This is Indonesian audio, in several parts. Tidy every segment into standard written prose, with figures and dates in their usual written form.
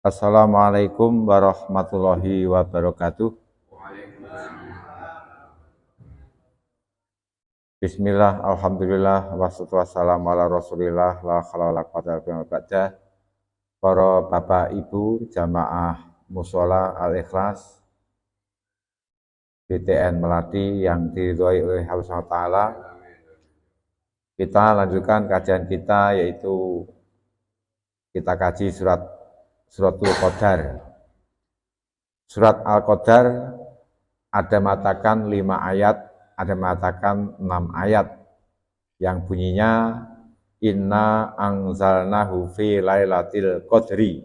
Assalamualaikum warahmatullahi wabarakatuh. Bismillah, alhamdulillah, wassalatu wassalamu ala rasulillah, la khala wala quwwata illa billah. Para bapak ibu jamaah mushola al-ikhlas BTN Melati yang diridhoi oleh Allah Subhanahu wa taala. Kita lanjutkan kajian kita, yaitu kita kaji suratul Qadar. Surat Al-Qadar ada mengatakan 5 ayat, ada mengatakan 6 ayat yang bunyinya inna anzalnahu fi lailatul qadri.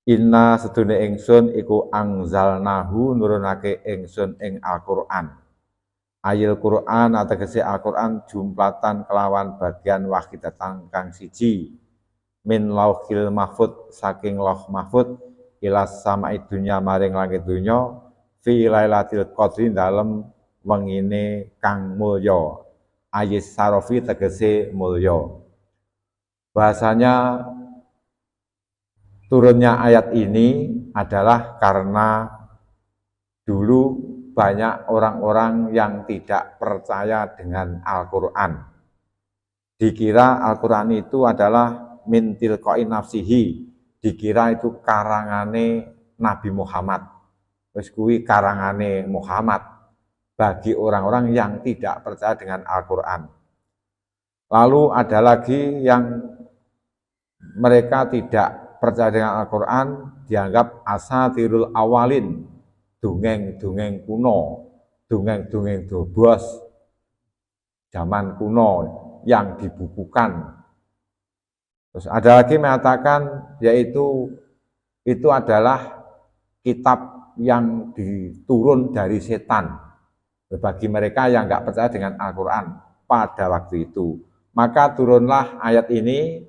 Inna sedune ingsun iku anzalnahu nurunake ingsun ing Al-Qur'an. Ayil Qur'an ategese Al-Qur'an jumlatan kelawan bagian wahidatan kang siji min lauhil mahfud saking lauh mahfud ila samai dunya maring langit dunya fi lailatul qadri dalem wengine kang mulya. Ayis sarofi tegese mulya. Bahasanya turunnya ayat ini adalah karena dulu banyak orang-orang yang tidak percaya dengan Al-Qur'an. Dikira Al-Qur'an itu adalah min tilqa'i nafsihi, dikira itu karangane Nabi Muhammad. Wis kuwi karangane Muhammad bagi orang-orang yang tidak percaya dengan Al-Qur'an. Lalu ada lagi yang mereka tidak percaya dengan Al-Qur'an, dianggap asatirul awalin, dongeng-dongeng kuno, dongeng-dongeng dobos zaman kuno yang dibukukan. Terus ada lagi mengatakan yaitu itu adalah kitab yang diturun dari setan bagi mereka yang enggak percaya dengan Al-Qur'an pada waktu itu. Maka turunlah ayat ini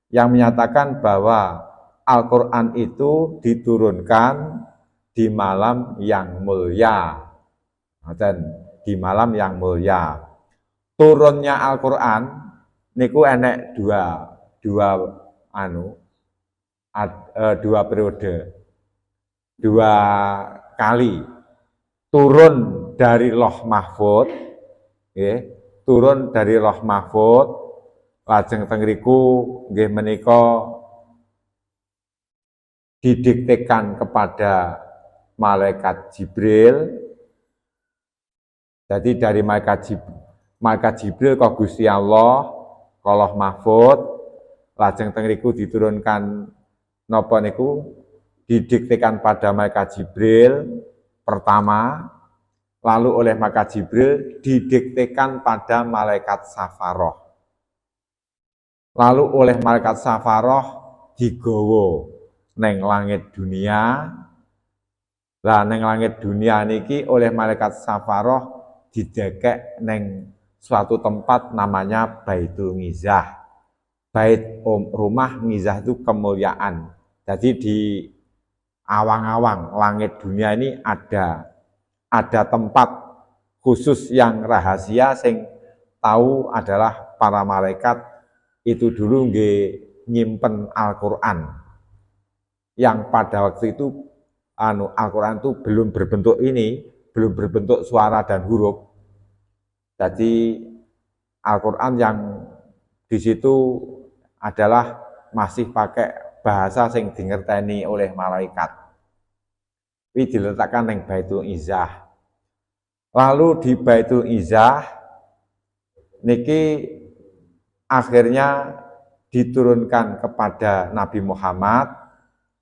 yang menyatakan bahwa Al-Qur'an itu diturunkan di malam yang mulia. Dan di malam yang mulia. Turunnya Al-Qur'an niku enek dua periode, 2 kali. Turun dari Lauh Mahfud, turun dari Lauh Mahfud, lajeng teng riku nggih menika didiktekan kepada malaikat Jibril. Jadi dari malaikat Jibril ke Gusti Allah, ke Lauh Mahfud, lajeng teng riku diturunkan napa niku didiktekan pada malaikat Jibril pertama, lalu oleh malaikat Jibril didiktekan pada malaikat Safaroh. Lalu oleh malaikat Safaroh digawa neng langit dunia. Lah neng langit dunia niki oleh malaikat Safaroh didekek neng suatu tempat namanya Baitul Ngizah. Rumah Ngizah itu kemuliaan. Jadi di awang-awang langit dunia ini ada tempat khusus yang rahasia sing tahu adalah para malaikat itu dulu nggih nyimpen Al-Qur'an. Yang pada waktu itu Al-Qur'an itu belum berbentuk suara dan huruf. Jadi Al-Qur'an yang di situ adalah masih pakai bahasa sing dingerteni oleh malaikat. Ini diletakkan di Baitul Izzah. Lalu di Baitul Izzah niki akhirnya diturunkan kepada Nabi Muhammad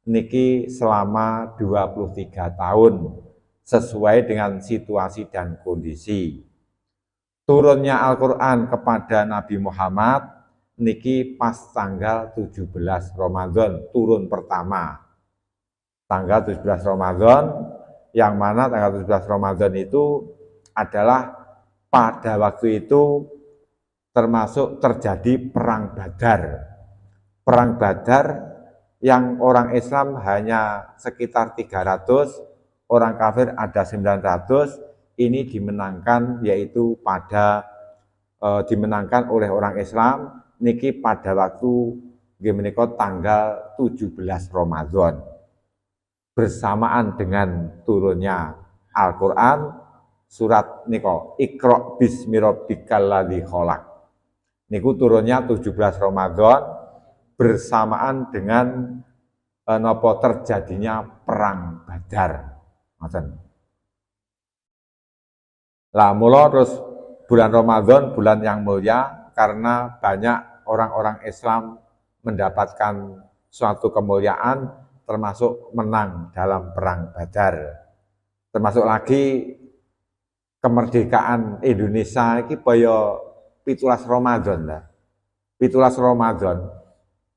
niki selama 23 tahun sesuai dengan situasi dan kondisi. Turunnya Al-Qur'an kepada Nabi Muhammad niki pas tanggal 17 Ramadan, turun pertama. Tanggal 17 Ramadan, yang mana tanggal 17 Ramadan itu adalah pada waktu itu termasuk terjadi Perang Badar. Perang Badar yang orang Islam hanya sekitar 300, orang kafir ada 900, ini dimenangkan yaitu dimenangkan oleh orang Islam niki pada waktu nggih menika tanggal 17 Ramadan. Bersamaan dengan turunnya Al-Qur'an surat niko Iqra bismi rabbikal ladzi khalaq. Niku turunnya 17 Ramadan bersamaan dengan napa terjadinya perang Badar. Ngoten. Lah mula terus bulan Ramadan bulan yang mulia karena banyak orang-orang Islam mendapatkan suatu kemuliaan termasuk menang dalam perang Badar. Termasuk lagi kemerdekaan Indonesia iki kaya 17 Ramadan lah. 17 Ramadan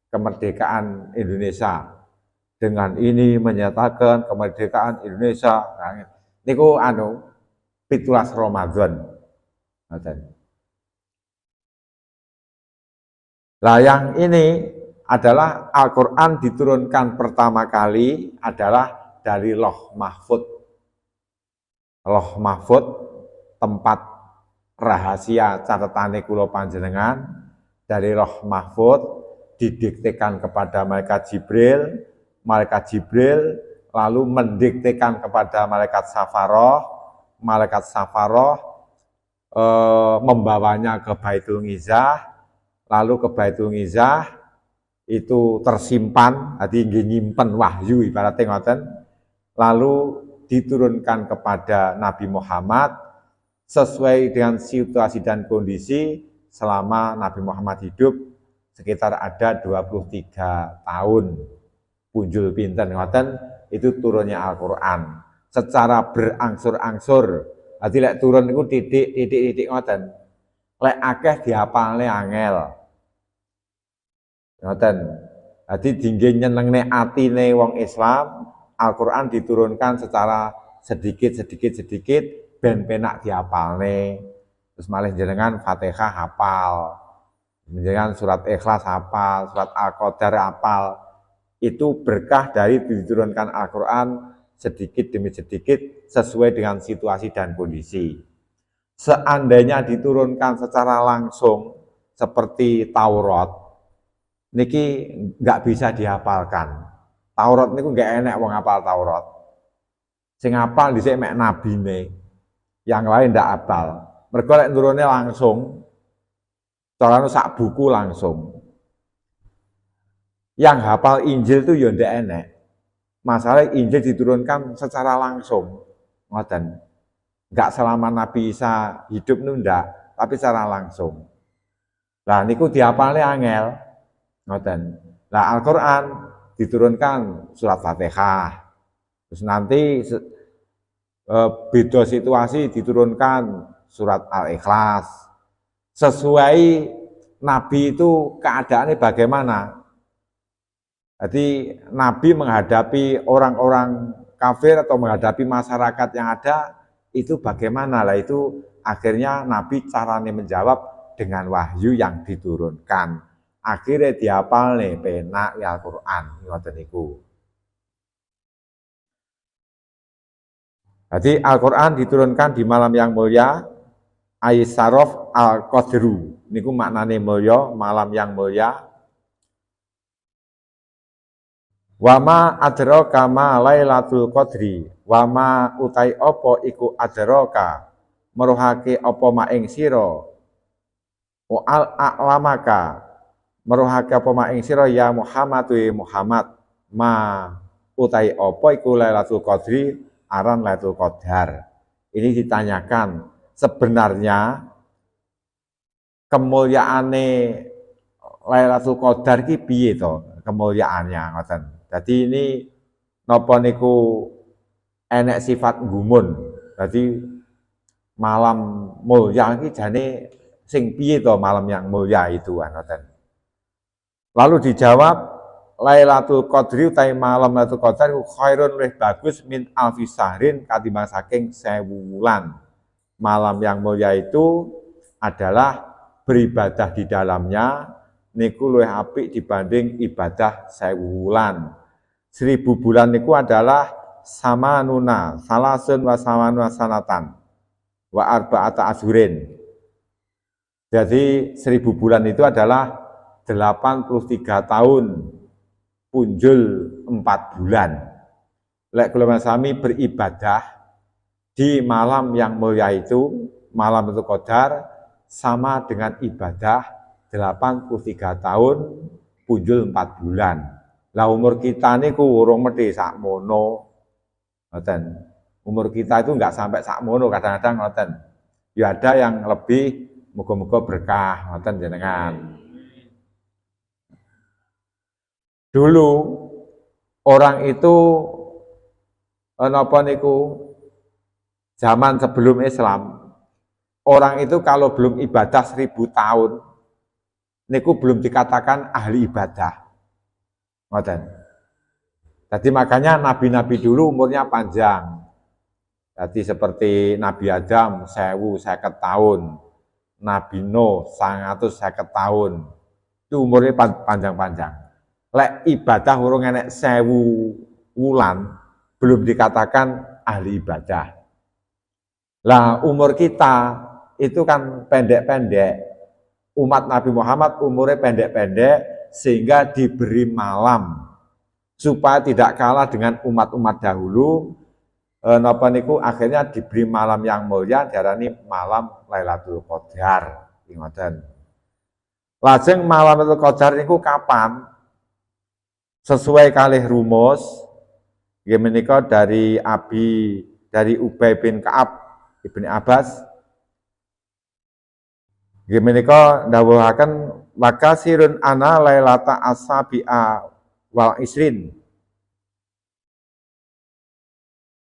kemerdekaan Indonesia. Dengan ini menyatakan kemerdekaan Indonesia. Nah, niku 17 Ramadan. Nah, yang ini adalah Al-Qur'an diturunkan pertama kali adalah dari Lauh Mahfud. Lauh Mahfud tempat rahasia catatane kula panjenengan dari Lauh Mahfud didiktekan kepada malaikat Jibril lalu mendiktekan kepada malaikat Safaroh membawanya ke Baitul Izzah, lalu ke Baitul Izzah itu tersimpan, jadi nyimpen wahyu ibaratnya ngoten, lalu diturunkan kepada Nabi Muhammad sesuai dengan situasi dan kondisi selama Nabi Muhammad hidup sekitar ada 23 tahun. Punjul pinten ngoten itu turunnya Al-Qur'an secara berangsur-angsur. Dadi lek turun niku titik ngoten. Lek akeh dihafalne angel. Ngoten. Dadi dingge nyenengne atine wong Islam, Al-Qur'an diturunkan secara sedikit ben penak dihafalne. Terus malih jenengan Fatihah hafal. Jenengan surat Ikhlas hafal, surat Al-Qadar hafal. Itu berkah dari diturunkan Al-Qur'an sedikit demi sedikit sesuai dengan situasi dan kondisi. Seandainya diturunkan secara langsung seperti Taurat, niki nggak bisa dihafalkan. Taurat niku nggak enak wong hafal Taurat. Sing hafal dhisik mek nabine, yang lain ndak hafal. Mergo lek turune langsung, carane sak buku langsung. Yang hafal Injil itu ya ndak enak. Masalah Injil diturunkan secara langsung. Ngoten. Enggak selama Nabi Isa hidup nu ndak, tapi secara langsung. Lah niku dihafalne angel. Ngoten. Lah Al-Qur'an diturunkan surat Fatihah. Terus nanti beda situasi diturunkan surat Al-Ikhlas. Sesuai Nabi itu keadaannya bagaimana? Jadi Nabi menghadapi orang-orang kafir atau menghadapi masyarakat yang ada itu bagaimana lah, itu akhirnya Nabi caranya menjawab dengan wahyu yang diturunkan. Akhirnya dihafal nih penak ya Al-Qur'an ngoten niku. Jadi Al-Qur'an diturunkan di malam yang mulia Aisarof Al-Qadru. Niku maknane mulya, malam yang mulia. Wama adraka ma Lailatul Qadri, wama utai apa iku adraka meruhake apa ma ing sira, wa al a'lamaka meruhake apa ma ing sira ya Muhammad ma utai apa iku Lailatul Qadri, aran Lailatul Qadar. Ini ditanyakan sebenarnya kemuliaane Lailatul Qadar ki piye to kemuliaannya ngoten. Jadi ini napa niku enek sifat gumun. Jadi malam mulia iki jane sing piye to malam yang mulia itu ngoten. Lalu dijawab Lailatul Qadri utai malam Lailatul Qadar khairun luwih bagus min alfi sahrin katimbang saking 1000 wulan. Malam yang mulia itu adalah beribadah di dalamnya niku luwih apik dibanding ibadah 1000 wulan. 1000 bulan niku adalah sama nuna salasun wa samanuna sanatan wa arba'ata ashurin. Jadi 1000 bulan itu adalah 83 tahun punjul 4 bulan. Lek kula sami beribadah di malam yang mulia itu, malam Lailatul Qadar sama dengan ibadah 83 tahun punjul 4 bulan. Lah umur kita niku urung mesti sakmono. Ngoten. Umur kita itu enggak sampai sakmono, kadang-kadang ngoten. Ya ada yang lebih, muga-muga berkah ngoten jenengan. Dulu orang itu napa niku zaman sebelum Islam, orang itu kalau belum ibadah 1000 tahun niku belum dikatakan ahli ibadah. Ngoten. Jadi makanya nabi-nabi dulu umurnya panjang. Jadi seperti Nabi Adam 1050 tahun, Nabi Nuh 950 tahun. Itu umurnya panjang-panjang. Lek ibadah urung enek 1000 wulan belum dikatakan ahli ibadah. Lah umur kita itu kan pendek-pendek. Umat Nabi Muhammad umurnya pendek-pendek sehingga diberi malam supaya tidak kalah dengan umat-umat dahulu. Napa niku akhirnya diberi malam yang mulia diarani malam Lailatul Qadar. Ngoten. Lajeng malam Lailatul Qadar niku kapan? Sesuai kalih rumus nggih menika dari Ubay bin Ka'ab Ibnu Abbas nggih menika dawuhaken maka sirun ana lailata asabi'a wal isrin.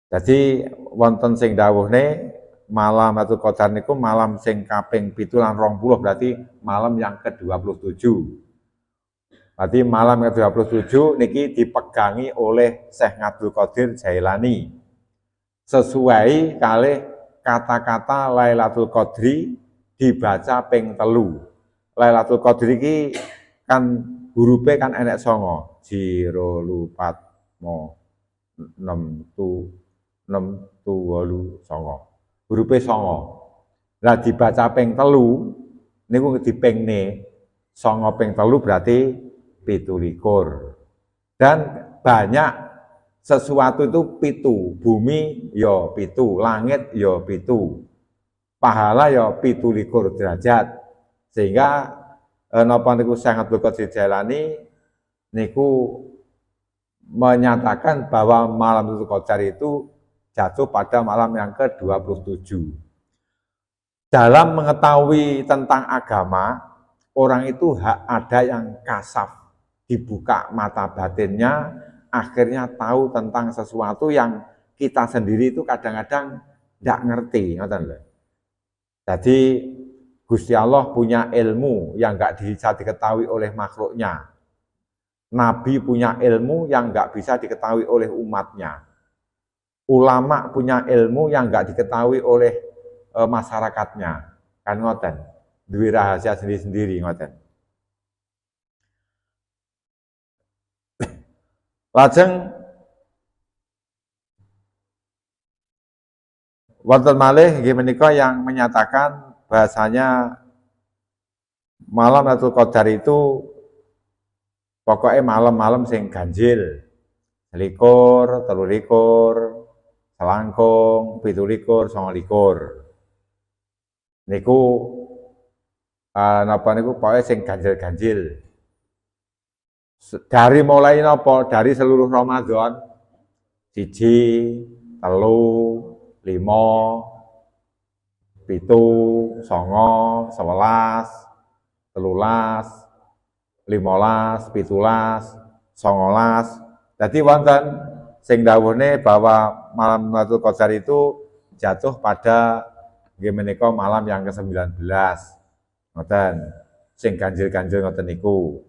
Jadi wonten sing dawuhne malam Lailatul Qadar niku malam sing kaping 7 lan 20 berarti malam yang ke-27. Berarti malam ke-27 niki dipegangi oleh Syekh Abdul Qadir Jailani. Sesuai kalih kata-kata Lailatul Qadri dibaca ping 3. Lailatul Qadri iki kan hurufe kan enek 9, 0 lupat mo 6 tu 6 tu 8 9. Hurufe 9. Lah dibaca ping 3 niku dipingne 9 ping 3 berarti 17. Dan banyak sesuatu itu 7, bumi ya 7, langit ya 7, pahala ya 17 derajat. Sehingga napa niku Syekh Abdul Qadir Jailani niku menyatakan bahwa malam Lailatul Qadar itu jatuh pada malam yang ke-27. Dalam mengetahui tentang agama, orang itu ada yang kasaf, dibuka mata batinnya, akhirnya tahu tentang sesuatu yang kita sendiri itu kadang-kadang tidak ngerti. Jadi Gusti Allah punya ilmu yang nggak bisa diketahui oleh makhluknya. Nabi punya ilmu yang nggak bisa diketahui oleh umatnya. Ulama punya ilmu yang nggak diketahui oleh masyarakatnya. Kan ngoten, duwe rahasia sendiri-sendiri ngoten. Lajeng wonten malih nggih menika yang menyatakan bahasanya malam Lailatul Qadar itu pokoknya malam-malam sing ganjil. 21, 23, selangkung, 17, 29. Niku napa niku pokoknya sing ganjil-ganjil. Dari mulai napa? Dari seluruh Ramadan 1, 3, 5, 7, 9, 11, 13, 15, 17, 19. Jadi wonten sing dawuhne bahwa malam Lailatul Qadar itu jatuh pada nggih menika malam yang ke-19. Ngoten. Sing ganjil-ganjil ngoten niku.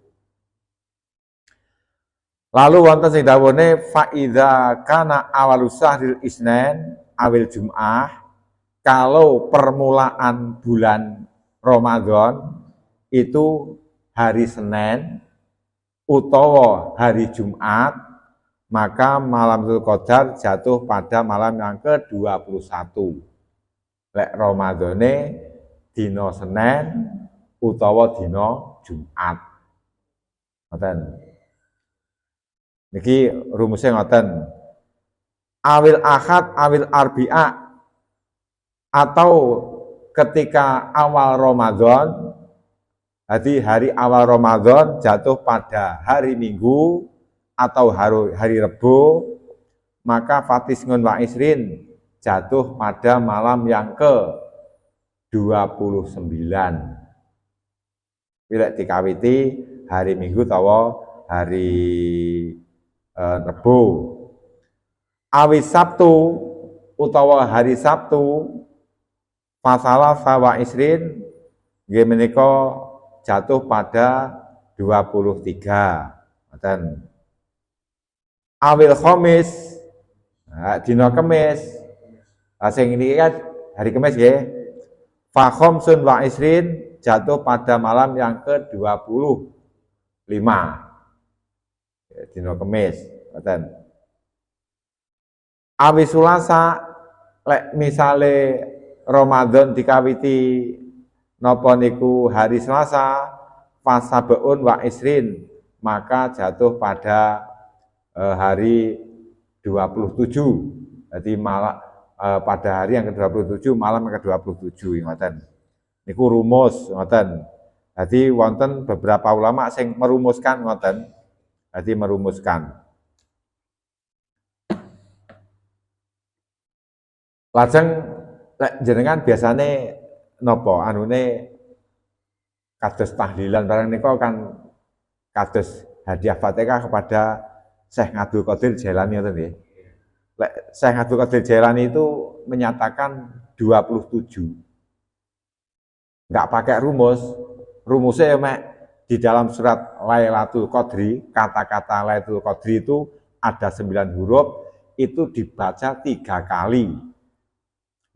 Lalu wonten sing dawuhne fa idza kana awalus syahril isnin awil jum'ah, kalau permulaan bulan Ramadan itu hari Senin utawa hari Jumat, maka malam Lailatul Qadar jatuh pada malam yang ke-21. Lek Ramadane dina Senin utawa dina Jumat. Ngoten. Niki rumusnya ngoten. Awil ahad, awil arbi'a, atau ketika awal Ramadan, jadi hari awal Ramadan jatuh pada hari Minggu atau hari Rebo, maka Fatisngun wa Isrin jatuh pada malam yang ke-29. Bila dikawiti hari Minggu tawa hari Rebo. Awis Sabtu utawa hari Sabtu Fasalah sawa Isrin nggih menika jatuh pada 23. Ngoten. Awil Khamis dina Kamis. Sing niki kan hari Kamis nggih. Fa khamsun wa isrin jatuh pada malam yang ke-25. Dina Kamis, ngoten. Awis Selasa lek misale Ramadan dikawiti napa niku hari Selasa fasabeun wa isrin maka jatuh pada hari 27. Jadi malah pada hari yang ke-27 malam yang ke-27 ngoten. Niku rumus ngoten. Jadi wonten beberapa ulama sing merumuskan ngoten. Jadi merumuskan. Lajeng jenengan biasane napa anune kados tahlilan barang nika kan kados hadiah Fatihah kepada Syekh Abdul Qadir Jailani ngoten nggih. Lek Syekh Abdul Qadir Jailani itu menyatakan 27. Enggak pakai rumus. Rumusnya mek di dalam surat Lailatul Qadri, kata-kata Lailatul Qadri itu ada 9 huruf, itu dibaca 3 kali.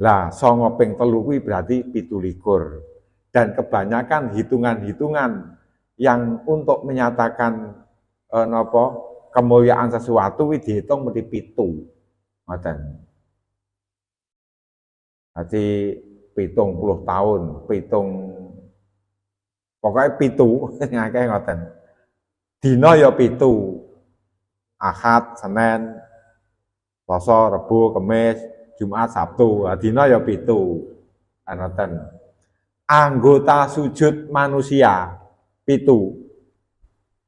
Lah, songo ping telu kuwi berarti 17. Dan kebanyakan hitungan-hitungan yang untuk menyatakan kemuliaan sesuatu dihitung mesti 7. Ngoten. Jadi 70 tahun, pokoknya 7 ngakeh ngoten. Dina ya 7. Ahad, Senin, Selasa, Rebo, Kamis, Jumat, Sabtu, dina ya 7. Anoten. Anggota sujud manusia 7.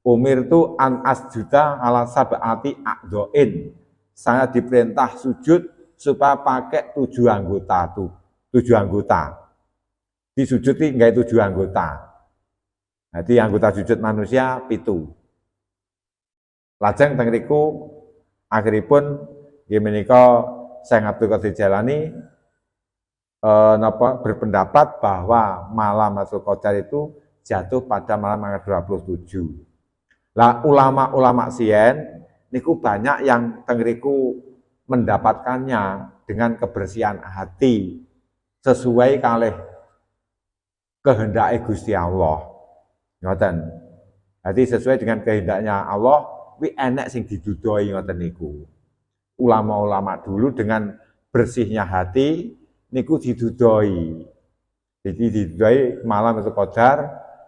Umirtu an asjuda ala sab'ati a'dha'in. Saya diperintah sujud supaya pakai 7 anggota tuh. 7 anggota. Di sujud iki nggawe 7 anggota. Jadi anggota sujud manusia 7. Lajeng teng riku akhiripun nggih menika Syekh Abdul Qadir Jailani berpendapat bahwa malam Lailatul Qadar itu jatuh pada malam yang ke-27. Lah ulama-ulama sien niku banyak yang tengriku mendapatkannya dengan kebersihan hati sesuai kalih kehendak Gusti Allah. Ngoten. Jadi sesuai dengan kehendaknya Allah, wi enek sing didudoi ngoten niku. Ulama-ulama dulu dengan bersihnya hati niku didudoi. Jadi didudoi malam Lailatul Qadar,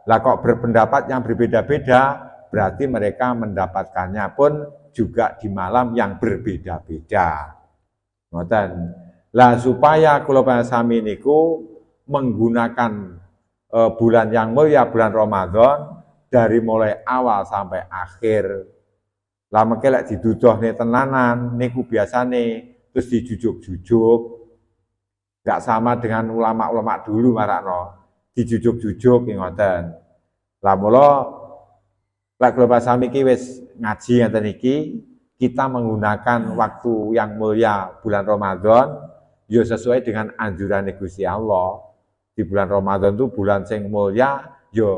lah kok berpendapat yang berbeda-beda, berarti mereka mendapatkannya pun juga di malam yang berbeda-beda. Ngoten. Lah supaya kula sami niku menggunakan bulan yang mulia, bulan Ramadan, dari mulai awal sampai akhir. Lah mengke lek diduduhne tenanan niku biasane terus dijujuk-jujuk. Enggak sama dengan ulama-ulama dulu marakno. Dijujuk-jujuk ngoten. Lah mula lek kula sami iki wis ngaji ngoten iki, kita menggunakan waktu yang mulia bulan Ramadan ya sesuai dengan anjuran Gusti Allah. Di bulan Ramadan itu bulan sing mulia, ya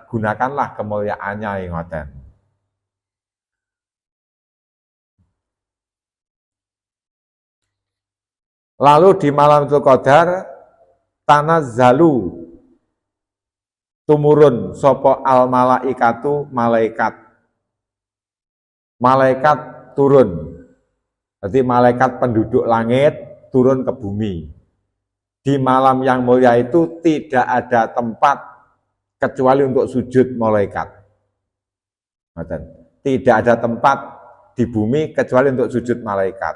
gunakanlah kemuliaannya ngoten. Lalu di malam Lailatul Qadar tanazzalu tumurun sapa al malaikatu malaikat. Malaikat turun. Jadi malaikat penduduk langit turun ke bumi. Di malam yang mulia itu tidak ada tempat kecuali untuk sujud malaikat. Tidak ada tempat di bumi kecuali untuk sujud malaikat.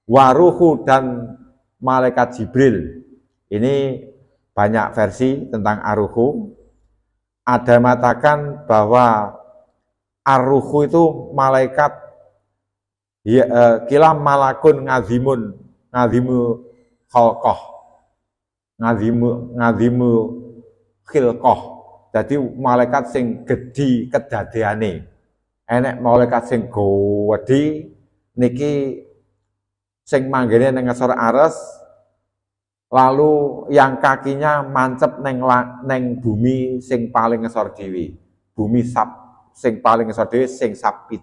Waruhu dan malaikat Jibril. Ini banyak versi tentang aruhu. Ada yang mengatakan bahwa aruhu itu malaikat kilam malakun ngazimu khalqah, ngazimu khilqah. Jadi malaikat sing gedhi kedadeane. Enek malaikat sing gawedi niki sing manggene ning ngesor ares, lalu yang kakinya mancep neng bumi sing paling ngesor dhewe. Bumi sing paling ngesor dhewe sing sab 7.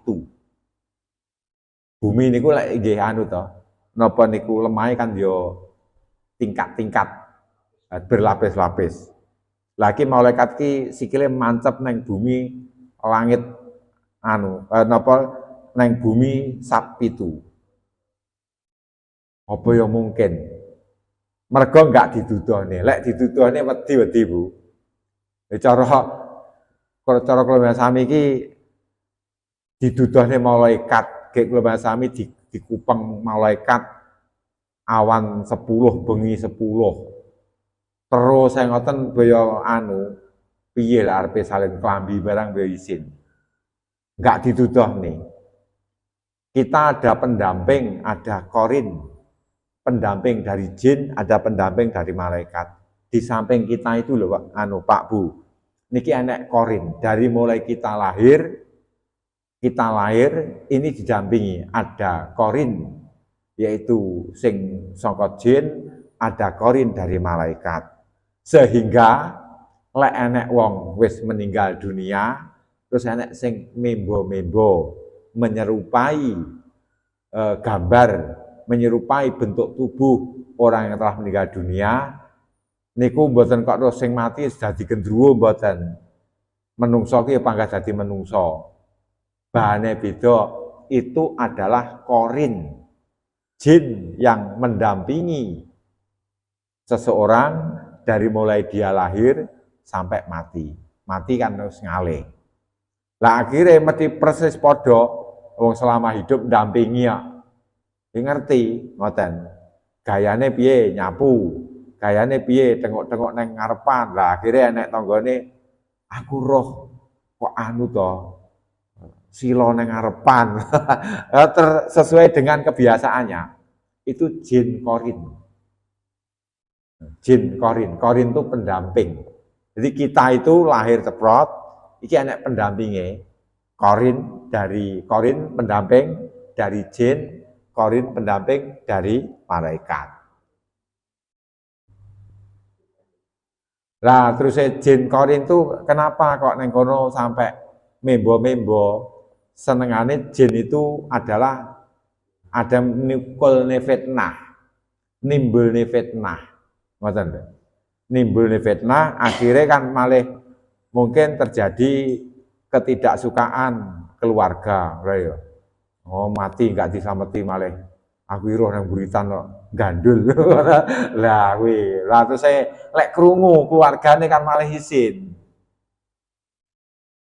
Bumi niku lek nggih anu to. Napa niku lemahe kan yo tingkat-tingkat berlapis-lapis. Lagi malaikat ki sikile mancep neng bumi langit napa neng bumi sab 7. Apa ya mungkin? Mergo enggak diduduhne. Lek diduduhne wedi-wedi, Bu. Cara kula sami iki diduduhne malaikat, gek kula sami dikupeng malaikat awan 10 bengi 10. Terus saya ngoten boyo piye lah arepe salin klambi barang boyo isin. Enggak diduduhne. Kita ada pendamping, ada korin. Pendamping dari jin, ada pendamping dari malaikat. Di samping kita itu loh Pak Bu. Niki enek korin. Dari mulai kita lahir ini didampingi ada korin, yaitu sing saka jin, ada korin dari malaikat. Sehingga lek enek wong wis meninggal dunia, terus enek sing membo-membo menyerupai gambar, menyerupai bentuk tubuh orang yang telah meninggal dunia, niku mboten kok terus sing mati dadi gendruwo mboten. Menungso ki pangkat dadi menungso. Bahane beda, itu adalah korin, jin yang mendampingi seseorang dari mulai dia lahir sampai mati. Mati kan terus ngalih. Lah akhirnya mesti persis padha wong selama hidup dampingi ya. Ngerti ngoten. Gayane piye nyapu, gayane piye tengok-tengok neng ngarepan. Lah akhirnya enek tanggane aku roh kok to silo neng ngarepan. Sesuai dengan kebiasaannya. Itu jin korin. Jin korin. Korin itu pendamping. Jadi kita itu lahir ceprot, iki enek pendampingnya. Korin pendamping dari jin, korin pendamping dari malaikat. Nah, terus jin korin itu kenapa kok neng kono sampai membo-membo? Senengane jin itu adalah ada nimbulne fitnah. Ngoten lho. Nimbulne fitnah akhirnya kan malah mungkin terjadi ketidaksukaan keluarga, ya. Oh mati enggak diselamati malah aku iroh nang buritan kok gandul. Lah kuwi. Lah terus saya lek krungu keluargane kan malah isin.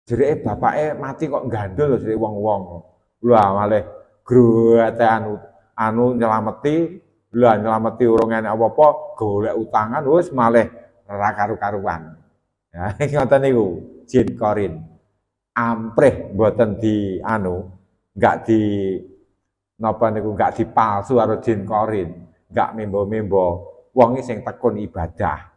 Jereke bapake mati kok gandul jereke wong-wong. Lah malah gruwete nyelameti, lah nyelameti urung enek apa-apa, golek utangan wis malah ora karu-karuan. Ya ngoten niku, jin korin. Amprih mboten enggak dipalsu karo jin korin, enggak membo-membo. Wong iki sing tekun ibadah.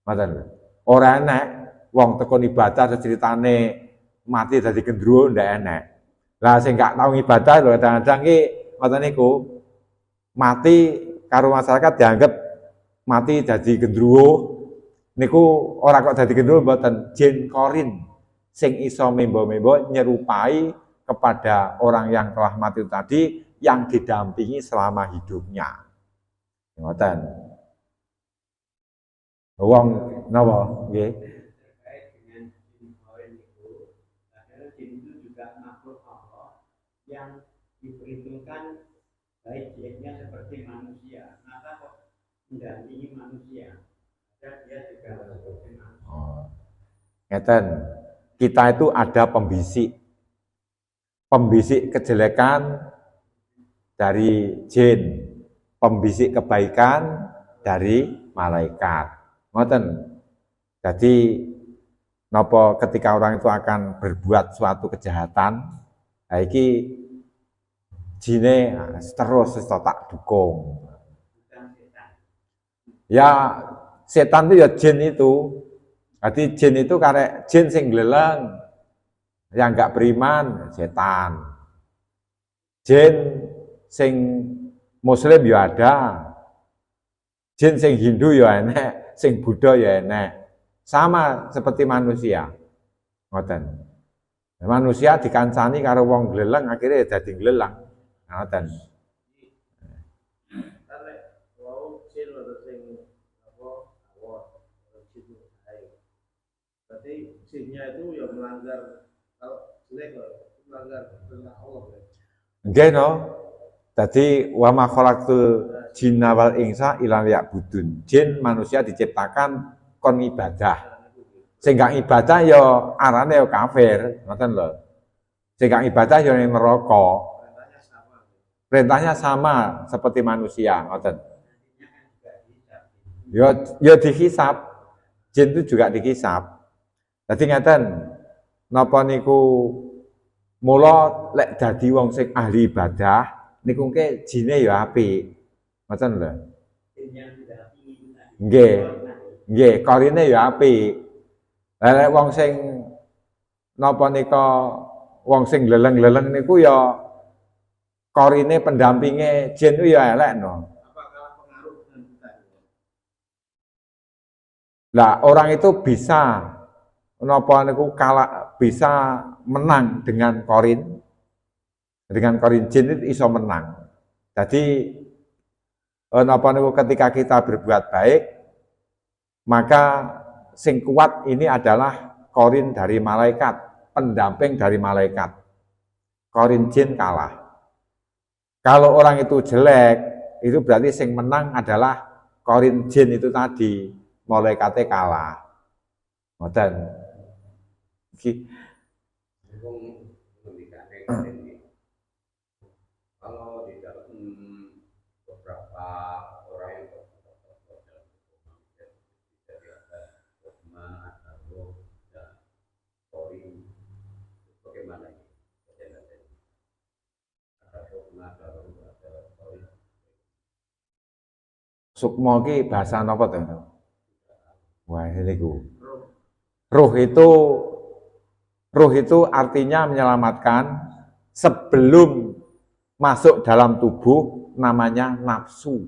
Ngoten lho. Ora enek wong tekun ibadah ceritane mati dadi gendruwo ndak enek. Lah sing enggak tau ibadah lho kadang-kadang ki ngoten niku mati karo masyarakat dianggap mati dadi gendruwo. Niku ora kok dadi gendruwo mboten, jin korin sing iso membo-membo nyerupai kepada orang yang telah mati tadi yang didampingi selama hidupnya. Ngoten. Wong napa nggih? Yang diperhitungkan baik jinnya seperti manusia, maka kok mendampingi manusia. Dan dia juga seperti manusia. Ngeten. Kita itu ada pembisik. pembisik kejelekan dari jin, pembisik kebaikan dari malaikat. Ngoten. Jadi napa ketika orang itu akan berbuat suatu kejahatan, nah iki jine terus tak dukung. Ya setan itu ya jin itu. Jadi jin itu karek jin sing gleleng, yang enggak beriman setan. Jin sing muslim ya ada. Jin sing Hindu ya enek, sing Buddha ya enek. Sama seperti manusia. Ngoten. Manusia dikancani karo wong gleleng akhirnya dadi gleleng. Ngoten. Berarti jinnya itu ya melanggar, kalau jelek melanggar perintah Allah. Nggih no. Dadi wa ma khalaqtul jinna wal insa illa liya'budun. Jin manusia diciptakan kon ibadah. Sing gak ibadah ya arane ya kafir, ngoten lho. Sing gak ibadah ya ning neraka. Perintahnya sama seperti manusia, ngoten. Ya dihisab. Jin itu juga dihisab. Dadi ngeten, napa niku mula lek dadi wong sing ahli ibadah niku ke jine ya apik. Ngoten lho. Nggih. Nggih, korine ya apik. Lek wong sing napa nika wong sing gleleng-gleleng niku ya korine pendampinge jin ku ya elek no. Apakah pengaruh dengan kita? Lah orang itu bisa napa niku bisa menang dengan korin. Dengan korin jin itu iso menang. Jadi napa niku ketika kita berbuat baik, maka sing kuat ini adalah korin dari malaikat, pendamping dari malaikat. Korin jin kalah. Kalau orang itu jelek, itu berarti sing menang adalah korin jin itu tadi, malaikatnya kalah. Ngoten. Kalau di dalam beberapa orang yang dari ada dogma, ada dan story, bagaimana ini? Ada dogma, ada story. Sukma ki bahasa napa to? Wah, niku. Ruh itu artinya menyelamatkan sebelum masuk dalam tubuh namanya nafsu.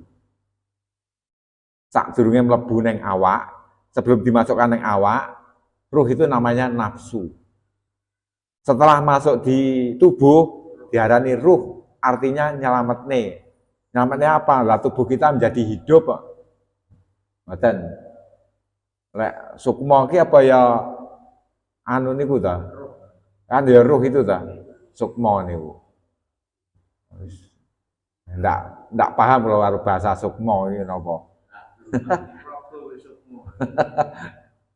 Sakdurunge mlebu ning awak, sebelum dimasukkan ning awak, ruh itu namanya nafsu. Setelah masuk di tubuh diarani ruh, artinya nyelametne. Nyelametne apa? Lah tubuh kita menjadi hidup. Ngoten. Lek sukma ki apa ya anu niku ta? Kan ya ruh itu ta. Sukma niku. Ndak paham kalau karo bahasa sukma iki napa.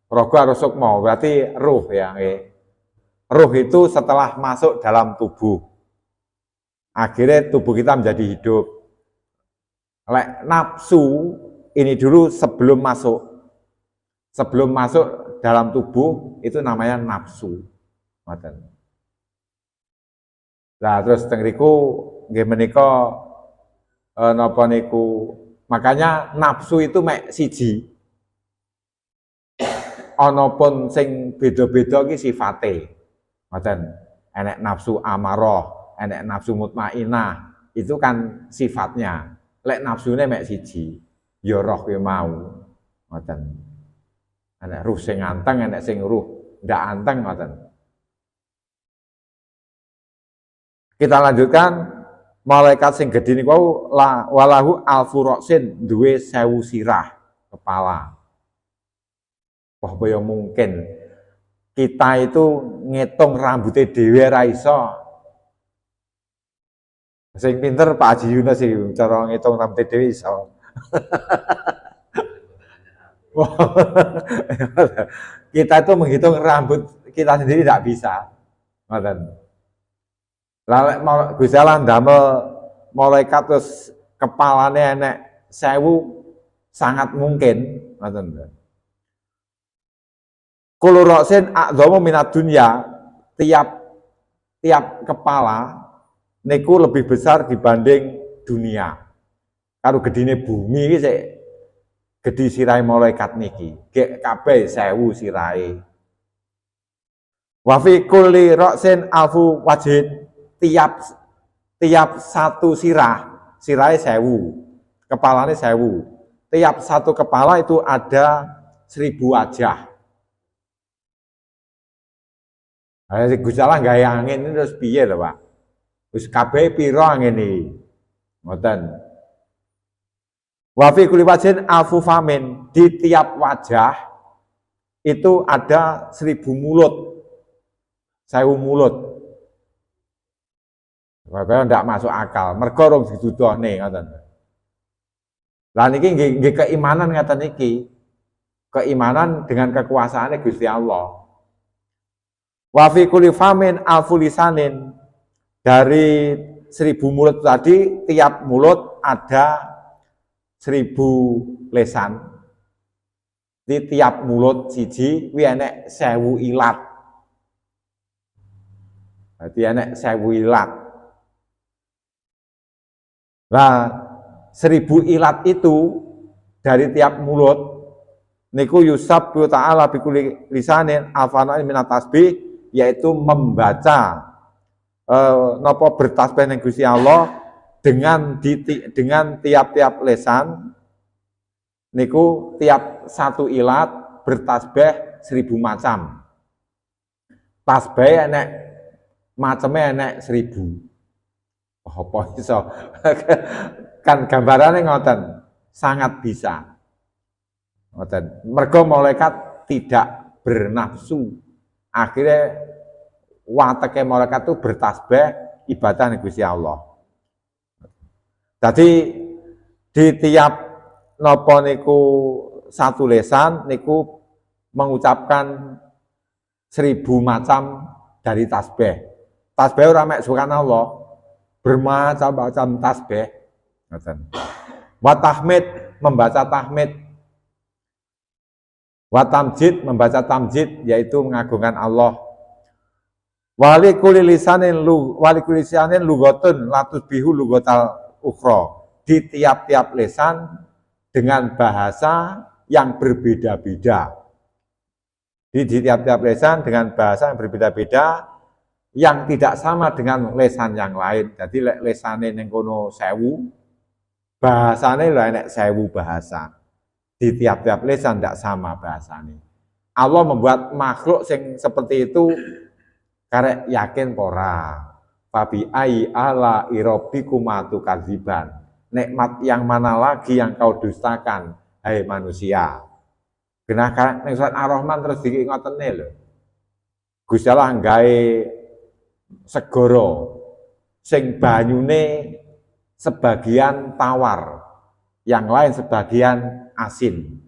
Rogo harus sukma, berarti ruh ya nggih. Ruh itu setelah masuk dalam tubuh. Akhirnya tubuh kita menjadi hidup. Lek nafsu ini dulu sebelum masuk. Sebelum masuk dalam tubuh itu namanya nafsu. Ngoten. Nah, terus teng riku nggih menika napa niku makanya nafsu itu mek siji. Ana pun sing beda-beda ki sifate. Ngoten. Enek nafsu amarah, enek nafsu mutmainah, itu kan sifatnya. Lek nafsune mek siji, ya roh ki mau. Ngoten. Enek ruh sing anteng, enek sing ruh ndak anteng ngoten. Kita lanjutkan, malaikat sing gedhe niku walahu alfuroksin duwe 1000 sirah kepala. Wah, kaya mungkin kita itu ngitung rambutnya dhewe ra iso. Sing pinter Pak Haji Yunus sih cara ngitung rambutnya dhewe iso. Kita itu menghitung rambut kita sendiri tidak bisa. Ngoten. Lalek Gusti Allah ndamel malaikat terus kepalane enek 1000 sangat mungkin ngoten. Kullu ra'sin a'dhamu minad dunya, tiap kepala niku lebih besar dibanding dunia. Karo gedine bumi iki sik gedhi sirahe malaikat niki. Gek kabeh 1000 sirahe. Wa fi kulli ra'sin alfu wajhin, tiap satu sirahe 1000, kepalane 1000. Tiap satu kepala itu ada 1000 wajah. Gusti Allah gawe angin ini terus piye lho, Pak? Wis kabeh pira angin iki? Ngoten. Wa fi kulli wajhin alfu famin, di tiap wajah itu ada 1000 mulut. 1000 mulut. Bapak ndak masuk akal, mergo rung dituduhne ngoten. Lah niki nggih keimanan ngaten iki. Keimanan dengan kekuasaane Gusti Allah. Wa fi kulli famin alfu lisanin, dari 1000 mulut tadi tiap mulut ada 1000 lesan. Di tiap mulut siji kuwi enek 1000 ilat. Berarti enek 1000 ilat. Nah, 1000 ilat itu dari tiap mulut niku yusabbu ta'ala bi kulli lisanin alfana minat tasbih, yaitu membaca napa bertasbih ning Gusti Allah dengan tiap-tiap lesan niku tiap satu ilat bertasbih 1000 macam. Tasbih enek maceme enek 1000. Apa iso? Kan gambarannya ngoten, sangat bisa. Ngoten. Mergo malaikat tidak bernafsu. Akhirnya wateke malaikat itu bertasbih ibadah Gusti Allah. Jadi di tiap napa niku satu lesan niku mengucapkan 1000 macam dari tasbih. Tasbih ora mek subhanallah, bermacam-macam tasbih. Ngoten. Wa tahmid, membaca tahmid. Wa tamjid, membaca tamjid, yaitu mengagungkan Allah. Wali kulli lisanin lughatun latus bihu lughatal ukhra. Di tiap-tiap lesan dengan bahasa yang berbeda-beda. Di tiap-tiap lesan dengan bahasa yang berbeda-beda, yang tidak sama dengan lesan yang lain. Jadi lesane ning kono 1000, bahasane lho enek 1000 bahasa. Di tiap-tiap lesan tidak sama bahasanya. Allah membuat makhluk yang seperti itu karek yakin pora. Fabi ai ala irobikuma tukadziban. Nikmat yang mana lagi yang kau dustakan, hai manusia. Genah ning surat Ar-Rahman terus ngotene lho. Gusti Allah gawe segara sing banyune sebagian tawar, yang lain sebagian asin.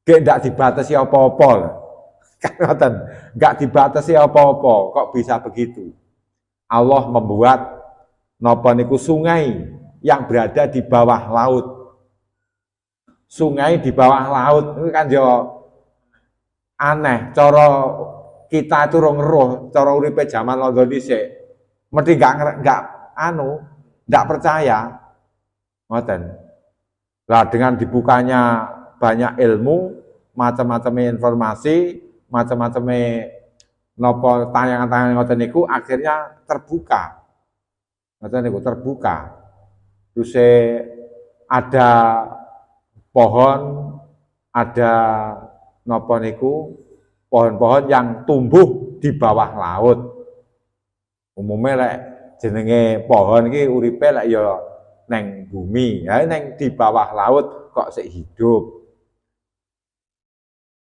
Gek ndak dibatasi apa-apa. Kan ngoten, enggak dibatasi apa-apa, kok bisa begitu? Allah membuat napa niku sungai yang berada di bawah laut. Sungai di bawah laut itu kan yo aneh, cara kita itu rong roh, cara uripe zaman londo dhisik. Mesti enggak percaya. Ngoten. Lah dengan dibukanya banyak ilmu, macam-macam informasi, macam-macam nopo tayangan-tayangan ngoten niku akhirnya terbuka. Ngoten niku terbuka. Terus ada pohon, ada nopo niku pohon-pohon yang tumbuh di bawah laut. Umumnya lek jenenge pohon iki uripe lek ya neng bumi, ya neng di bawah laut kok sik hidup.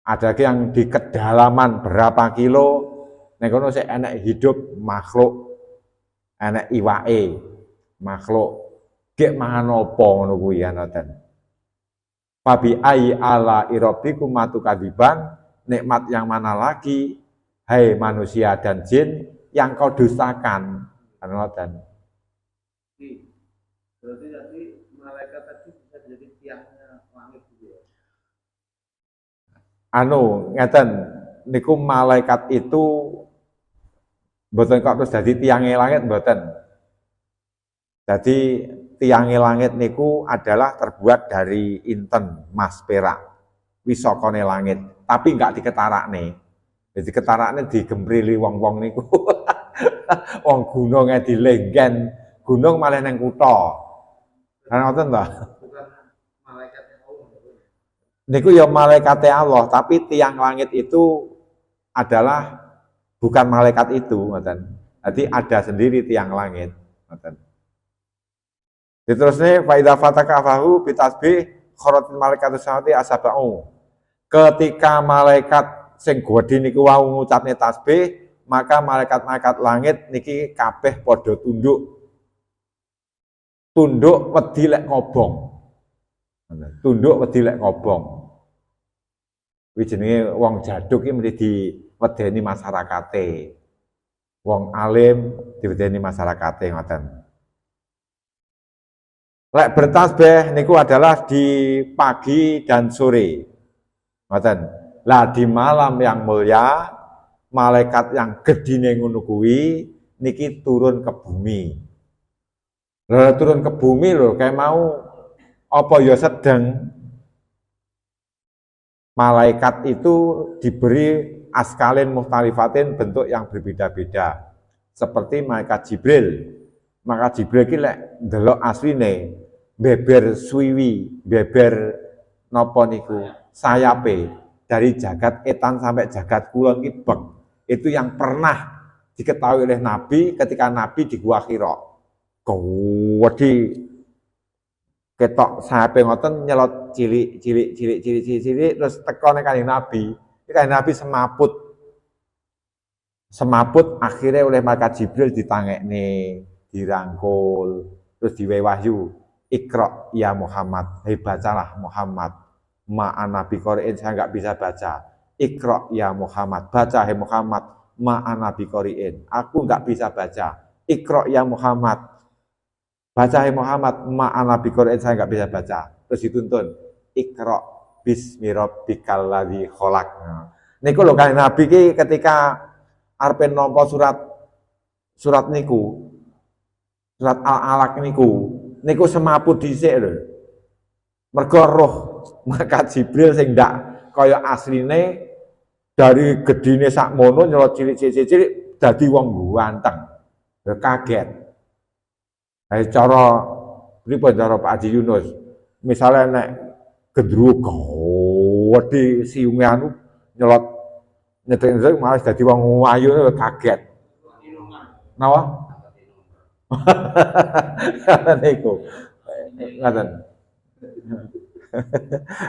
Ada yang di kedalaman berapa kilo, neng kono sik enek hidup makhluk, enek iwake, makhluk. Gek mangan apa ngono kuwi ngoten. Fabi ai ala irabikum matukadiban, nikmat yang mana lagi, hai manusia dan jin yang kau dustakan. Kan ngoten. Berarti tadi malaikat tadi bisa jadi tiangnya langit gitu ya. Ngeten niku malaikat itu mboten kok terus dadi tiange langit mboten. Jadi tiange langit niku adalah terbuat dari inten, emas, perak, wisokone langit, tapi enggak diketarakne. Jadi ketarakne digembrili wong-wong niku. Wong gununge dilenggen, gunung malah nang kutha. Kan ngoten ta? Bukan malaikatnya Allah. Niku ya malaikate Allah, tapi tiang langit itu adalah bukan malaikat itu, ngoten. Jadi ada sendiri tiang langit, ngoten. Diterusne fa idza fataka fahu bitasbih kharatil malaikatu samati asabau. Ketika malaikat sing gedhe niku wau ngucapne tasbih, maka malaikat-malaikat langit niki kabeh padha tunduk. Tunduk wedi lek ngobong. Tunduk wedi lek ngobong. Kuwi jenenge wong jaduk iki mesti diwedeni masyarakate. Wong alim diwedeni masyarakate ngoten. Lek bertasbih niku adalah di pagi dan sore. Ngoten. Lah di malam yang mulia, malaikat yang gedine ngono kuwi niki turun ke bumi. Lah turun ke bumi lho, kayak mau apa ya sedeng. Malaikat itu diberi askalin muhtalifatin bentuk yang berbeda-beda. Seperti malaikat Jibril. Maka Jibril ki lek ndelok asline beber suwiwi, beber napa niku sayape dari jagat etan sampai jagat kulon ki bek. Itu yang pernah diketahui oleh Nabi ketika Nabi di Gua Hira. Wedi ketok sayape ngoten nyelot cilik terus teko ning Kanjeng Nabi. Kanjeng Nabi semaput akhirnya oleh malaikat Jibril ditangekne, dirangkul, terus diwehi wahyu, Iqra ya Muhammad, hei bacalah Muhammad. Ma'ana biqori'in, saya enggak bisa baca. Iqra ya Muhammad, baca hei Muhammad. Ma'ana biqori'in, aku enggak bisa baca. Iqra ya Muhammad, baca hei Muhammad. Ma'ana biqori'in, saya enggak bisa baca. Terus dituntun, Iqra bismi rabbikal ladzi khalaq. Niku lho Kanjeng Nabi ki ketika arepe nampa surat niku, surat Al-Alaq niku semaput dhisik lho. Mergo roh malaikat Jibril sing ndak kaya asline dari gedine sakmono nyelot cilik-cilik dadi wong ganteng. Ya kaget. Kayak cara pripun cara Pak Haji Yunus, misalnya nek gendruwo gede siunge anu nyelot nyetrek malah dadi wong ayu kaget. Napa? Niku. Ngaten.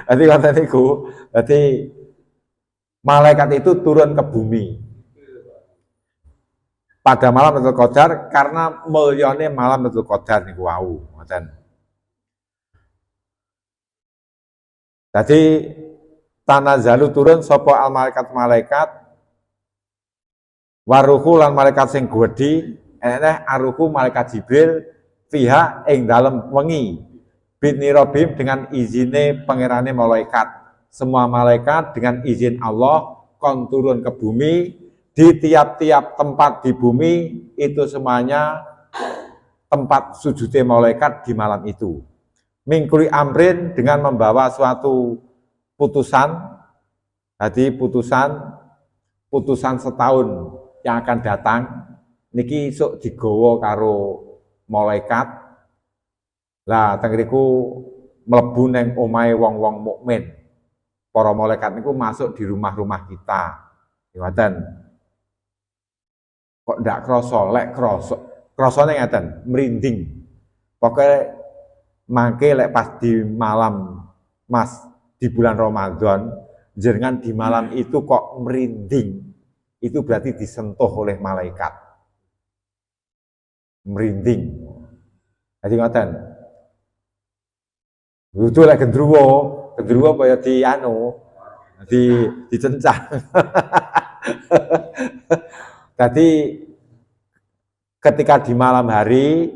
Dadi ngoten niku, dadi malaikat itu turun ke bumi pada malam Lailatul Qadar karena mulyane malam Lailatul Qadar niku wau, ngoten. Jadi tanazzalu turun sapa al malaikat waruhu lan malaikat sing gedhi eneh aruhu malaikat Jibril fiha ing dalem wengi binirobim dengan izine pangerane malaikat. Semua malaikat dengan izin Allah kon turun ke bumi. Di tiap-tiap tempat di bumi itu semuanya tempat sujudnya malaikat di malam itu. Mingkuli amrin dengan membawa suatu putusan, jadi putusan setahun yang akan datang, niki sok digawa karo malaikat. Lah teng mriku mlebu ning omahe wong-wong mukmin. Para malaikat niku masuk di rumah-rumah kita. Ngoten. Kok ndak krasa, lek krasane ngeten, merinding. Pokoke mangke lek pas di malam Mas di bulan Ramadan, jenengan di malam itu kok merinding. Itu berarti disentuh oleh malaikat. Merinding. Jadi ngoten. Itu lek gendruwo kaya di anu, dicencang. Jadi ketika di malam hari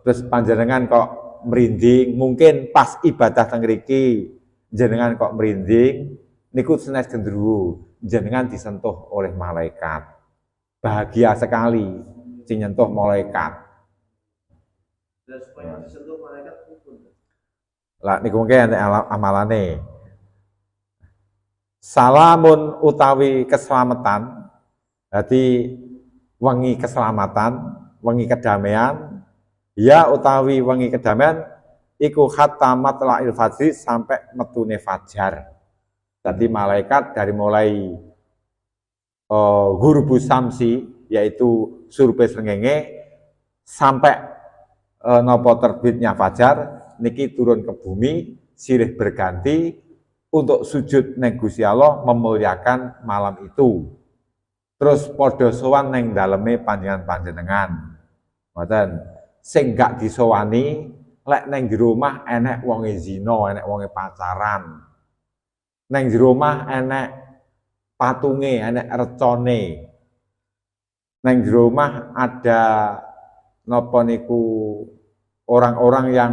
terus panjenengan kok merinding, mungkin pas ibadah teng mriki jenengan kok merinding, niku senes gendruwo jenengan disentuh oleh malaikat. Bahagia sekali sing nyentuh malaikat. Dan supaya disentuh malaikat pun. Lah niku mungkin amalane. Salamun utawi keselamatan. Dadi wengi keselamatan, wengi kedamaian, ya utawi wengi kedamaian iku hatta matla'il fajri sampai metune fajar. Jadi malaikat dari mulai ghurubus samsi yaitu surpe srengenge sampai nopo terbitnya fajar niki turun ke bumi sirih berganti untuk sujud neng Gusti Allah memuliakan malam itu. Terus padha sowan neng daleme panjenengan. Ngoten. Sing gak disowani lek neng jero omah enek wonge zina, enek wonge pacaran. Neng jero omah enek patunge, enek recone. Neng jero omah ada napa niku orang-orang yang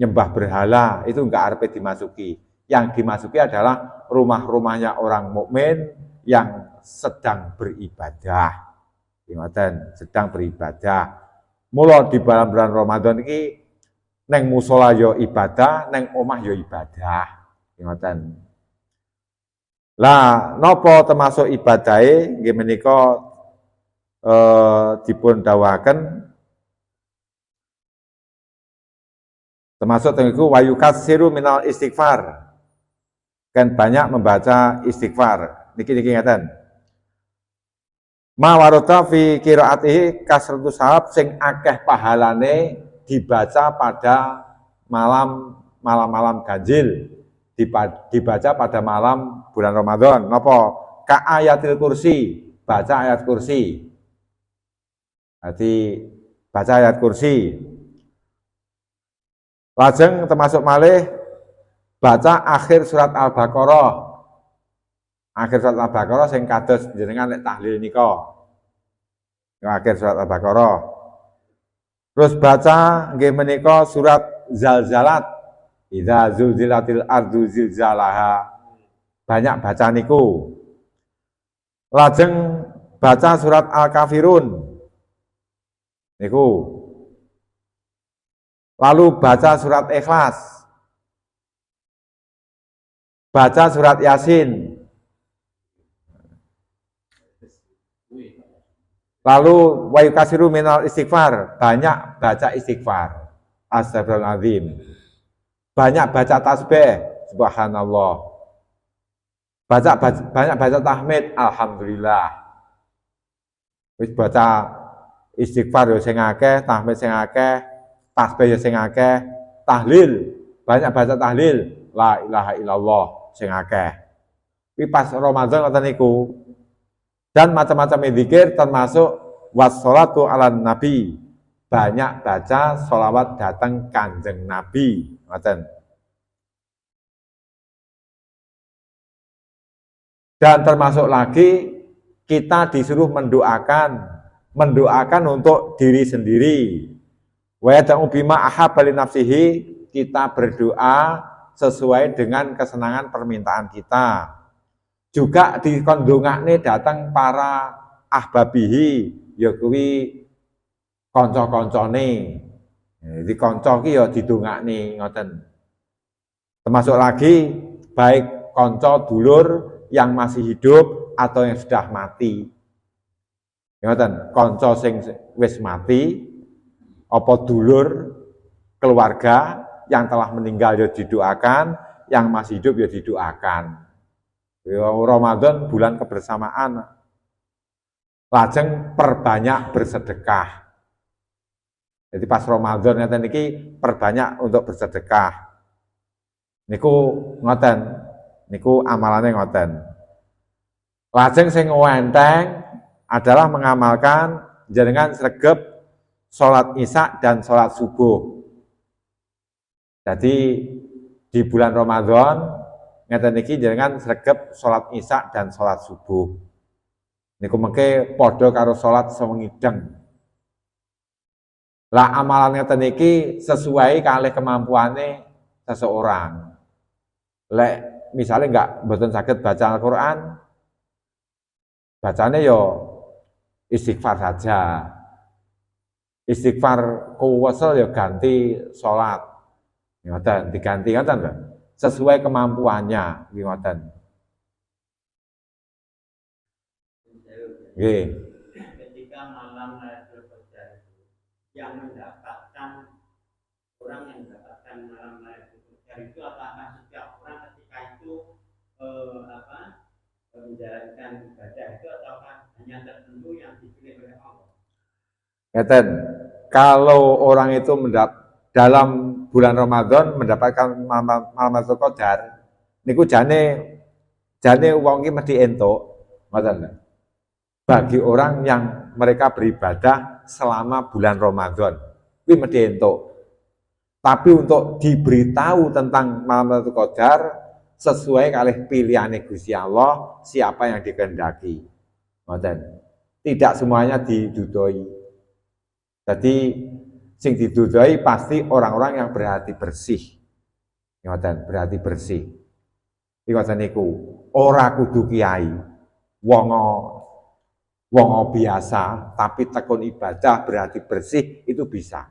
nyembah berhala, itu enggak arepe dimasuki. Yang dimasuki adalah rumah-rumahnya orang mukmin yang sedang beribadah. Ngoten, sedang beribadah. Mula di bulan Ramadan iki neng musola yo ibadah, neng omah yo ibadah. Ngoten. Lah napa termasuk ibadahe nggih menika dipun dawuhaken termasuk tengku wayukatsiru minal istighfar. Kan banyak membaca istighfar. Niki ngaten. Ma warata fi qiraatihi kasratu sahab sing akeh pahalane dibaca pada malam-malam ganjil, dibaca pada malam bulan Ramadan. Napa? Ka ayatil kursi, baca ayat kursi. Berarti baca ayat kursi. Lajeng termasuk malih baca akhir surat Al-Baqarah. Akhir surat Al-Baqarah sing kados jenengan nek tahlil nika. Akhir surat Al-Baqarah. Terus baca nggih menika surat Zalzalat. Idza zulzilatil ardu zilzalaha. Banyak baca niku. Lajeng baca surat Al-Kafirun. Niku. Lalu baca surat Ikhlas. Baca surat Yasin. Lalu wa yukasiru minal istighfar, banyak baca istighfar. Astagfirullahaladzim. Banyak baca tasbih, subhanallah. Banyak baca tahmid, alhamdulillah. Wis baca istighfar yo sing akeh, tahmid sing akeh, tasbih yo sing akeh, tahlil, banyak baca tahlil, la ilaha illallah sing akeh. Kuwi pas Ramadan ngoten niku. Dan macam-macam zikir termasuk wassalatu ala nabi. Banyak baca sholawat datang Kanjeng Nabi. Dan termasuk lagi kita disuruh mendoakan untuk diri sendiri. Wa yad'u bima ahabba li nafsihi, kita berdoa sesuai dengan kesenangan permintaan kita. Juga dikondongakne datang para ahbabihi, ya kuwi kanca-kancane. Di kanca ki ya didongakne ngoten. Termasuk lagi baik kanca dulur yang masih hidup atau yang sudah mati. Ngoten, kanca sing wis mati apa dulur keluarga yang telah meninggal ya didoakan, yang masih hidup ya didoakan. Ramadan bulan kebersamaan. Lajeng perbanyak bersedekah. Jadi pas Ramadan ngeten iki perbanyak untuk bersedekah. Niku ngoten. Niku amalane ngoten. Lajeng sing enteng adalah mengamalkan jenengan sregep salat Isya dan salat subuh. Jadi di bulan Ramadan ngeten iki jenengan sregep salat Isya dan salat subuh. Niku mengke padha karo salat sewengideng. Lah amalan ngeten iki sesuai kalih kemampuane seseorang. Lek misalnya enggak mboten saged baca Al-Qur'an, bacane yo istighfar saja. Istighfar kuwesel ya ganti salat. Ngoten, diganti ngoten lho. Sesuai kemampuannya, ngoten. Nggih. Ketika malam Lailatul Qadar itu yang mendapatkan orang yang mendapatkan malam Lailatul Qadar itu apakah setiap orang ketika itu menjalankan ibadah itu ataukah hanya tertentu yang dipilih oleh Allah? Ngeten, kalau orang itu dalam bulan Ramadan mendapatkan malam Lailatul Qadar, niku jane wong iki mesti entuk, ngoten lho. Bagi orang yang mereka beribadah selama bulan Ramadan, kuwi mesti entuk. Tapi untuk diberitahu tentang malam Lailatul Qadar sesuai kalih pilihane Gusti Allah siapa yang dikehendaki. Ngoten. Tidak semuanya didudoi. Jadi sing didudoi pasti orang-orang yang berhati bersih. Ngoten, berhati bersih. Iki ngoten niku, ora kudu kiai. Wong biasa tapi tekun ibadah berhati bersih itu bisa.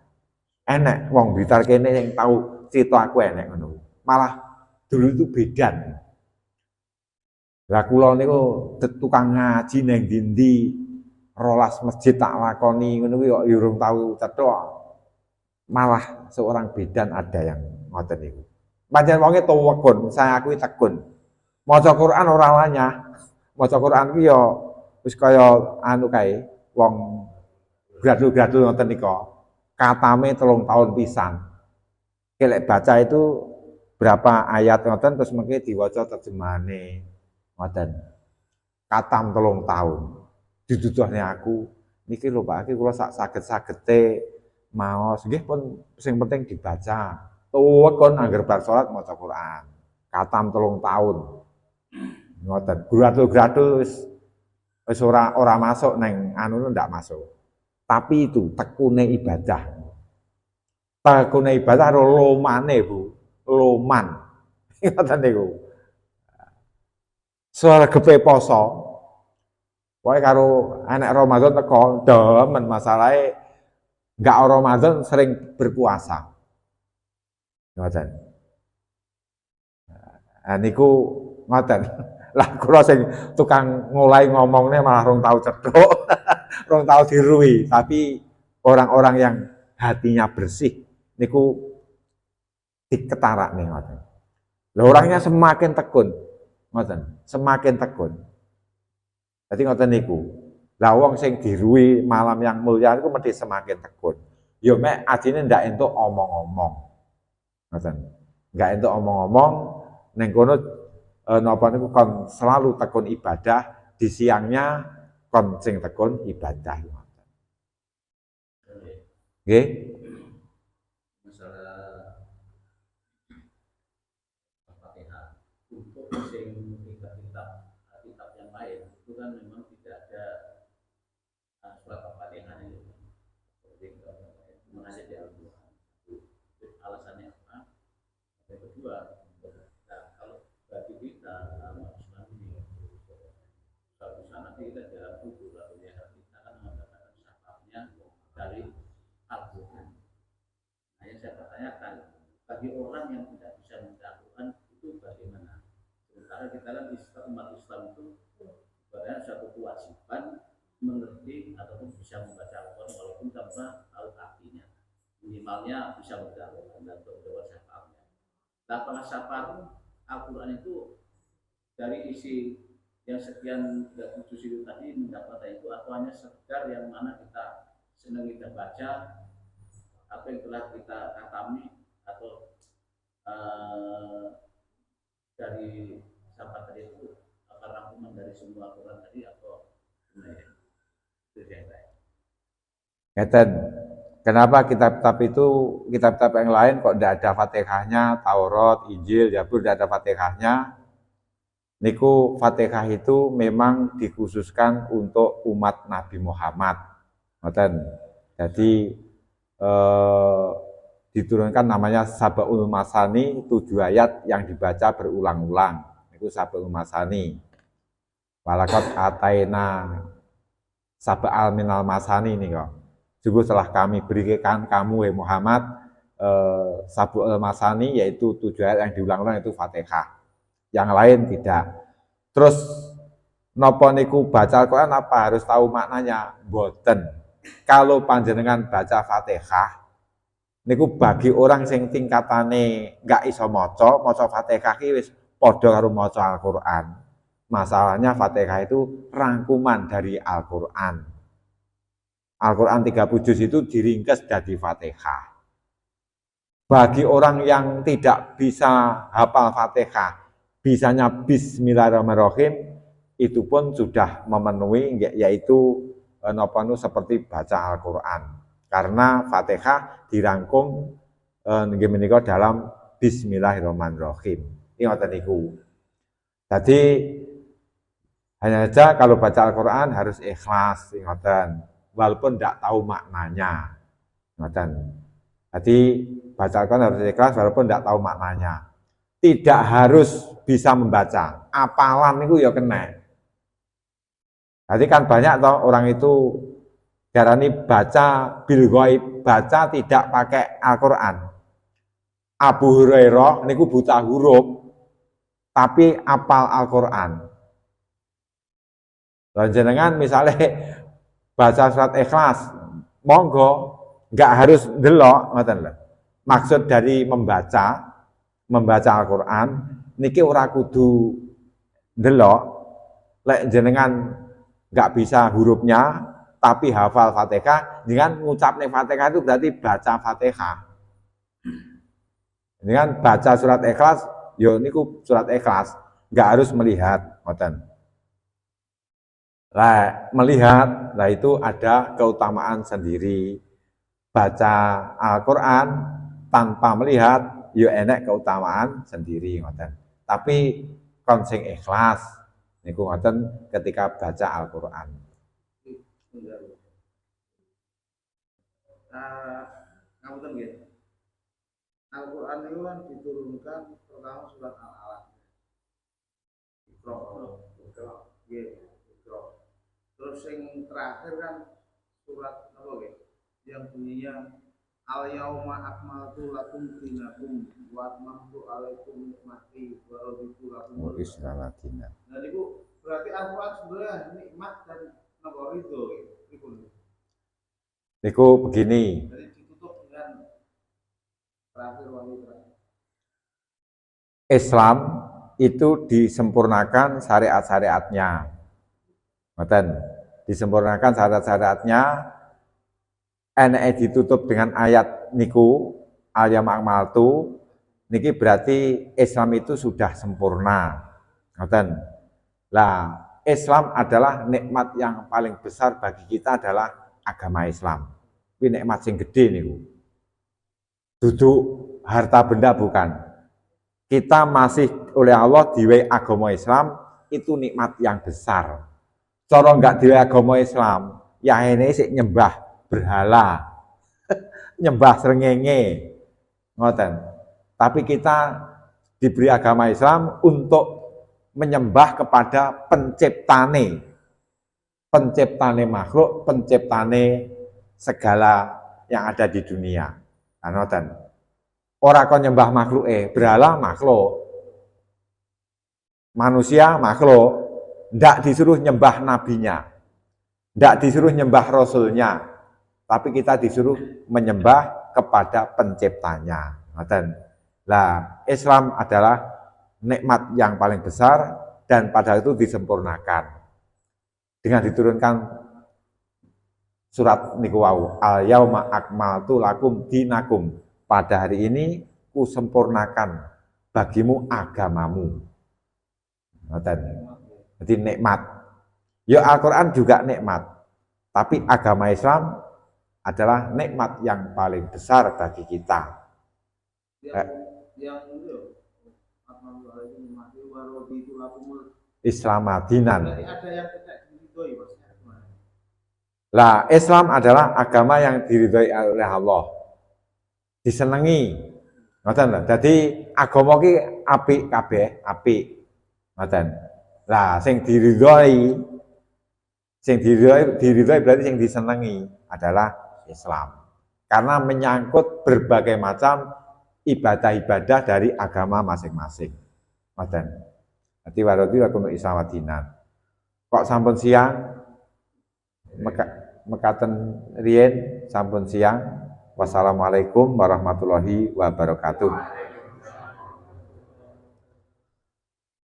Enek wong Blitar kene yang tahu cerita aku enek ngono. Malah dulu itu bedan. Lah kula niku tukang ngaji neng dindi 12 masjid tak lakoni ngono kuwi kok urung tahu cethuk. Malah seorang bedan ada yang ngoten niku. Pancen wonge tekun, saya akui tekun. Maca Quran ora lanyah. Maca Quran ki ya wis kaya anu kae wong gradul-gradul ngoten nika. Katame 3 tahun pisan. Kelek baca itu berapa ayat ngoten terus mengke diwaca terjemahane ngoten. Katam 3 tahun. Dituduhne aku niki lho Pak, iki kula saged-sagete maos nggih pun sing penting dibaca. Tekun angger bar salat maca Quran. Katam 3 tahun. Ngoten. Gradul-gradul wis ora masuk neng anu ndak masuk. Tapi itu tekune ibadah. Tekune ibadah karo lomane, Bu. Loman. Ngoten niku. Sregepe poso. Pokoke karo anak Ramadan teko demen masalahe enggak Ramadan sering berpuasa. Ngoten. Nah niku ngoten. Lah kula sing tukang ngulai ngomongne malah rong tau cedhok, rong tau dirui, tapi orang-orang yang hatinya bersih niku diketarakne ngoten. Lah orangnya semakin tekun, ngoten, semakin tekun. Dadi ngoten niku. Lah wong sing dirui malam yang mulia niku mesti semakin tekun. Ya mek ajine ndak entuk omong-omong. Ngoten. Enggak entuk omong-omong ning kono napa niku kon selalu tekun ibadah, di siangnya kon sing tekun ibadah. Nggih? Masalah Al-Fatihah untuk sing kitab yang lain itu kan memang tidak ada surat Al-Fatihah itu. Mengajar di Al-Quran. Alasannya apa? Yang kedua, bagi kita Islam ini suatu saat nanti kita dalam kubur lalu kita akan mendapatkan syafaatnya dari Al-Quran. Nah yang saya pertanyakan bagi orang yang tidak bisa membaca Al-Quran itu bagaimana? Sementara kita lihat umat Islam itu pada satu kewajiban mengerti ataupun bisa membaca Al-Quran walaupun tanpa artinya, minimalnya bisa membaca Al-Quran dan berdoa syafaatnya. Nah pada syafaat Al-Quran itu dari isi yang sekian 37 itu tadi mendapatkan itu atau hanya sekedar yang mana kita senang kita baca atau yang telah kita katami atau dari sahabat tadi itu apa rangkuman dari semua Al-Quran tadi atau itu yang lain. Ngeten. Kenapa kitab-kitab itu, kitab-kitab yang lain kok tidak ada Fatihahnya, Taurat, Injil, Zabur tidak ada Fatihahnya? Niku Fatihah itu memang dikhususkan untuk umat Nabi Muhammad. Ngoten. Jadi diturunkan namanya Sabaul Masani, 7 ayat yang dibaca berulang-ulang. Itu Sabaul Masani. Walakot ataina Sab'al minal Masani ini kok. Sungguh telah kami berikan kamu Muhammad Sabaul Masani, yaitu 7 ayat yang diulang-ulang itu Fatihah. Yang lain tidak. Terus napa niku baca Al-Quran apa harus tahu maknanya? Boten. Kalau panjenengan baca Fatihah niku bagi orang sing tingkatane nggak iso maca Fatihah ki wis padha karo maca Al-Qur'an. Masalahnya Fatihah itu rangkuman dari Al-Qur'an. Al-Qur'an 30 juz itu diringkes dari Fatihah. Bagi orang yang tidak bisa hafal Fatihah, bisanya Bismillahirrahmanirrahim, itu pun sudah memenuhi, yaitu seperti baca Al-Qur'an. Karena Fatihah dirangkum nggih menika dalam Bismillahirrahmanirrahim. Ini ngoten niku. Jadi hanya saja kalau baca Al-Qur'an harus ikhlas, ngoten. Walaupun tidak tahu maknanya. Ngoten. Jadi baca Al-Qur'an harus ikhlas walaupun tidak tahu maknanya. Tidak harus bisa membaca. Apalan niku ya kena. Jadi kan banyak toh orang itu darani baca bil ghaib, baca tidak pakai Al-Qur'an. Abu Hurairah niku buta huruf tapi apal Al-Qur'an. Lan jenengan misalnya baca surat Ikhlas, monggo enggak harus ndelok ngoten lho. Maksud dari membaca Al-Qur'an niki ora kudu ndelok. Lek jenengan enggak bisa hurufnya tapi hafal Fatihah, dengan ngucapne Fatihah itu berarti baca Fatihah. Dengan baca surat Ikhlas, yo niku surat Ikhlas, enggak harus melihat, ngoten. Lah melihat, lah itu ada keutamaan sendiri. Baca Al-Qur'an tanpa melihat, yo enek keutamaan sendiri, ngoten. Tapi kon sing ikhlas niku ngoten ketika baca Al-Qur'an. Ngapunten nggih. Al-Qur'an itu kan diturunkan pertama surat Al-Alaq. Iqra. Nggih, Iqra. Terus yang terakhir kan surat apa nggih? Yang bunyinya Al-yauma akmaltu lakum dinakum wa atmamtu alaikum nikmati wa raditu lakum Islam. Nah niku berarti Al-Qur'an sebenarnya nikmat dan napa ridho niku. Niku begini. Jadi ditutup dengan terakhir wanita. Islam itu disempurnakan syariat-syariatnya. Ngoten, disempurnakan syariat-syariatnya. Enek ditutup dengan ayat niku al-yauma akmaltu, niki berarti Islam itu sudah sempurna. Ngoten. Lah, Islam adalah nikmat yang paling besar bagi kita adalah agama Islam. Ini nikmat sing gede niku. Duduk harta benda bukan. Kita masih oleh Allah diwehi agama Islam, itu nikmat yang besar. Cara enggak diwehi agama Islam, ya ini sik nyembah berhala, nyembah srengenge, ngoten. Tapi kita diberi agama Islam untuk menyembah kepada penciptane makhluk, penciptane segala yang ada di dunia. Ngoten. Ora kok nyembah makhluk berhala makhluk, manusia makhluk, ndak disuruh nyembah nabinya, ndak disuruh nyembah rasulnya. Tapi kita disuruh menyembah kepada penciptanya. Lah, Islam adalah nikmat yang paling besar dan pada itu disempurnakan. Dengan diturunkan surat niku wau, al-yauma akmaltu lakum dinakum. Pada hari ini ku sempurnakan bagimu agamamu. Jadi nikmat. Ya Al-Qur'an juga nikmat. Tapi agama Islam adalah nikmat yang paling besar bagi kita. Yang itu itu. Islamadinan. Berarti ada yang tidak diridhoi Mas. Lah, Islam adalah agama yang diridhoi oleh Allah. Disenengi. Ngoten lho. Dadi agama ki apik kabeh, apik. Ngoten. Lah, sing diridhoi berarti sing disenengi adalah Islam. Karena menyangkut berbagai macam ibadah-ibadah dari agama masing-masing. Ngoten. Dadi warati lakum Islam wadinan. Kok sampun siang? Mekaten riyen sampun siang. Wassalamualaikum warahmatullahi wabarakatuh.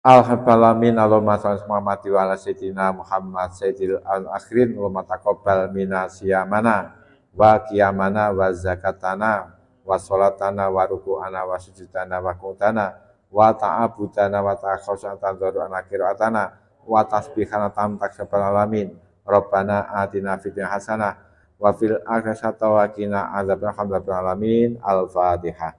Alhamdulillah, Allahumma shalli Muhammad wa ala sayyidina Muhammad sayyidil akhirin wa taqabbal minna siyamana wa qiyamana wa zakatana wa sholatana wa ruku'ana wa sujudana wa qutana wa ta'abudana wa ta'akhusana wa qiraatana wa tasbihana tam taksabal alamin. Rabbana atina fid dunya hasanah wa fil akhirati hasanah wa qina adzabannar. Alhamdulillah alamin. Al-Fatihah.